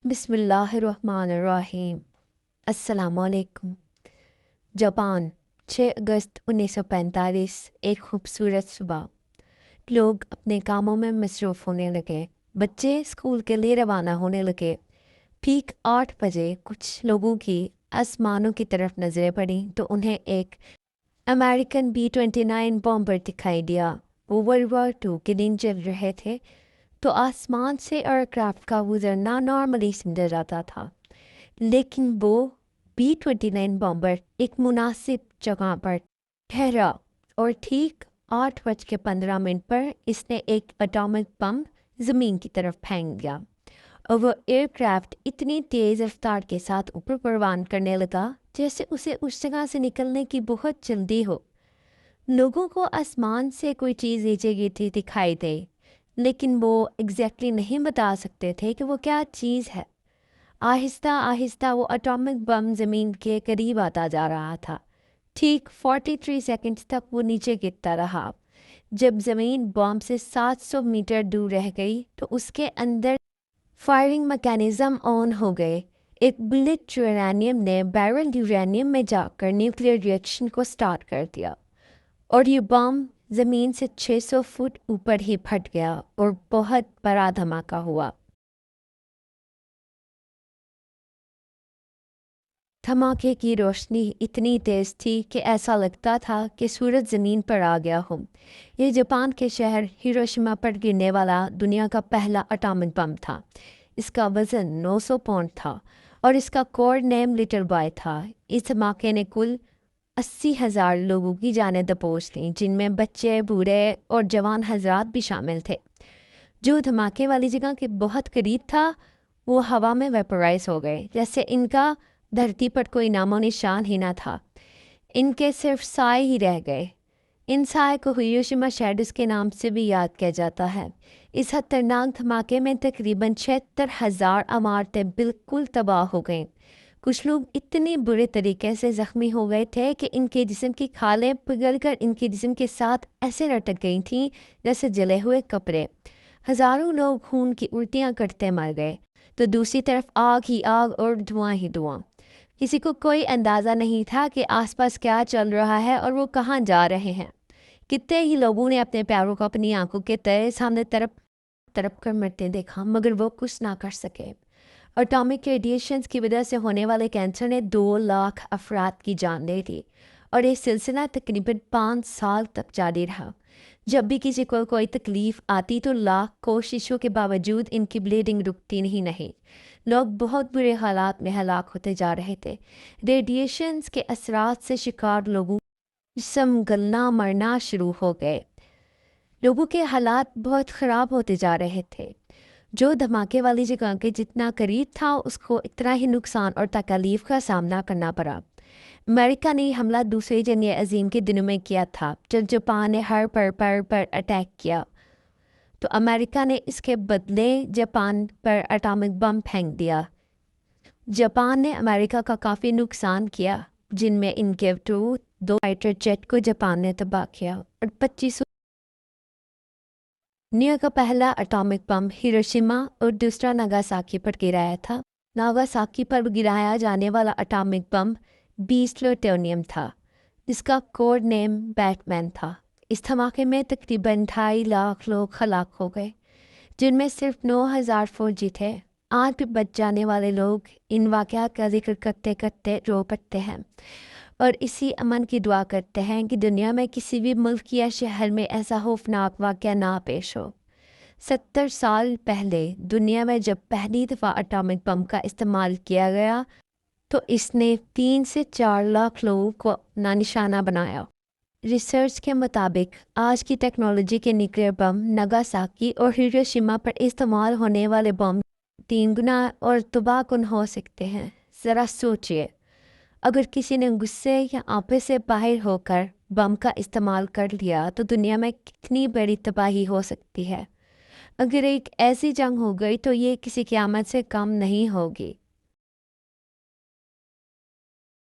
بسم اللہ الرحمن الرحیم۔ السلام علیکم۔ جاپان، 6 اگست 1945، ایک خوبصورت صبح۔ لوگ اپنے کاموں میں مصروف ہونے لگے، بچے اسکول کے لیے روانہ ہونے لگے۔ ٹھیک 8 بجے کچھ لوگوں کی آسمانوں کی طرف نظریں پڑیں تو انہیں ایک امریکن B-29 بامبر دکھائی دیا۔ وہ ورلڈ وار 2 کے دن چل رہے تھے تو آسمان سے ایئر کرافٹ کا گزرنا نارملی سمجھا جاتا تھا، لیکن وہ B-29 بامبر ایک مناسب جگہ پر ٹھہرا اور ٹھیک 8:15 پر اس نے ایک اٹامک بم زمین کی طرف پھینک دیا اور وہ ایئر کرافٹ اتنی تیز رفتار کے ساتھ اوپر پروان کرنے لگا جیسے اسے اس جگہ سے نکلنے کی بہت جلدی ہو۔ لوگوں کو آسمان سے کوئی چیز نیچے گرتی دکھائی دے، لیکن وہ ایگزیکٹلی نہیں بتا سکتے تھے کہ وہ کیا چیز ہے۔ آہستہ آہستہ وہ اٹامک بم زمین کے قریب آتا جا رہا تھا۔ ٹھیک 43 سیکنڈز تک وہ نیچے گرتا رہا۔ جب زمین بم سے 700 میٹر دور رہ گئی تو اس کے اندر فائرنگ میکانزم آن ہو گئے۔ ایک بلٹ یورینیم نے بیرل یورینیم میں جا کر نیوکلیئر ری ایکشن کو سٹارٹ کر دیا اور یہ بم زمین سے 600 فٹ اوپر ہی پھٹ گیا اور بہت بڑا دھماکہ ہوا۔ دھماکے کی روشنی اتنی تیز تھی کہ ایسا لگتا تھا کہ سورج زمین پر آ گیا ہو۔ یہ جاپان کے شہر ہیروشیما پر گرنے والا دنیا کا پہلا اٹامک بم تھا۔ اس کا وزن 900 پاؤنڈ تھا اور اس کا کوڈ نیم لٹل بوائے تھا۔ اس دھماکے نے کل 80,000 لوگوں کی جانیں دبوچ دیں، جن میں بچے، بوڑھے اور جوان حضرات بھی شامل تھے۔ جو دھماکے والی جگہ کے بہت قریب تھا وہ ہوا میں ویپورائز ہو گئے، جیسے ان کا دھرتی پر کوئی نام و نشان ہی نہ تھا۔ ان کے صرف سائے ہی رہ گئے۔ ان سائے کو ہیروشیما شیڈوز کے نام سے بھی یاد کیا جاتا ہے۔ اس خطرناک دھماکے میں تقریباً 76,000 عمارتیں بالکل تباہ ہو گئیں۔ کچھ لوگ اتنے برے طریقے سے زخمی ہو گئے تھے کہ ان کے جسم کی کھالیں پگھل کر ان کے جسم کے ساتھ ایسے لٹک گئی تھیں جیسے جلے ہوئے کپڑے۔ ہزاروں لوگ خون کی الٹیاں کرتے مر گئے تو دوسری طرف آگ ہی آگ اور دھواں ہی دھواں۔ کسی کو کوئی اندازہ نہیں تھا کہ آس پاس کیا چل رہا ہے اور وہ کہاں جا رہے ہیں۔ کتنے ہی لوگوں نے اپنے پیاروں کو اپنی آنکھوں کے تلے سامنے تڑپ کر مرتے دیکھا، مگر وہ کچھ نہ کر سکے۔ اٹامک ریڈیشنز کی وجہ سے ہونے والے کینسر نے 2 لاکھ افراد کی جان لے لی اور یہ سلسلہ تقریباً 5 سال تک جاری رہا۔ جب بھی کسی کو کوئی تکلیف آتی تو لاکھ کوششوں کے باوجود ان کی بلیڈنگ رکتی نہیں۔ لوگ بہت برے حالات میں ہلاک ہوتے جا رہے تھے۔ ریڈیشنز کے اثرات سے شکار لوگوں جسم گلنا مرنا شروع ہو گئے۔ لوگوں کے حالات بہت خراب ہوتے جا رہے تھے۔ جو دھماکے والی جگہ کے جتنا قریب تھا اس کو اتنا ہی نقصان اور تکالیف کا سامنا کرنا پڑا۔ امریکہ نے حملہ دوسرے جنگ عظیم کے دنوں میں کیا تھا جب جاپان نے ہر پر اٹیک کیا، تو امریکہ نے اس کے بدلے جاپان پر اٹامک بم پھینک دیا۔ جاپان نے امریکہ کا کافی نقصان کیا، جن میں ان کے 2 فائٹر جیٹ کو جاپان نے تباہ کیا اور 2500 دنیا کا پہلا اٹامک بم ہیروشیما اور دوسرا ناگاساکی پر گرایا تھا۔ ناگاساکی پر گرایا جانے والا اٹامک بم 20 پلوٹونیم تھا، جس کا کوڈ نیم بیٹ مین تھا۔ اس دھماکے میں تقریباً 2.5 لاکھ لوگ ہلاک ہو گئے، جن میں صرف 9,000 فوجی تھے۔ آج بھی بچ جانے والے لوگ ان واقعات کا ذکر کرتے کرتے رو پڑتے ہیں اور اسی امن کی دعا کرتے ہیں کہ دنیا میں کسی بھی ملک یا شہر میں ایسا خوفناک واقعہ نہ پیش ہو۔ 70 سال پہلے دنیا میں جب پہلی دفعہ اٹامک بم کا استعمال کیا گیا تو اس نے 3 سے 4 لاکھ لوگوں کو اپنا نشانہ بنایا۔ ریسرچ کے مطابق آج کی ٹیکنالوجی کے نیوکلیئر بم ناگاساکی اور ہیروشیما پر استعمال ہونے والے بم 3 گنا اور تباہ کن ہو سکتے ہیں۔ ذرا سوچئے، اگر کسی نے غصے یا آپے سے باہر ہو کر بم کا استعمال کر لیا تو دنیا میں کتنی بڑی تباہی ہو سکتی ہے۔ اگر ایک ایسی جنگ ہو گئی تو یہ کسی قیامت سے کم نہیں ہوگی۔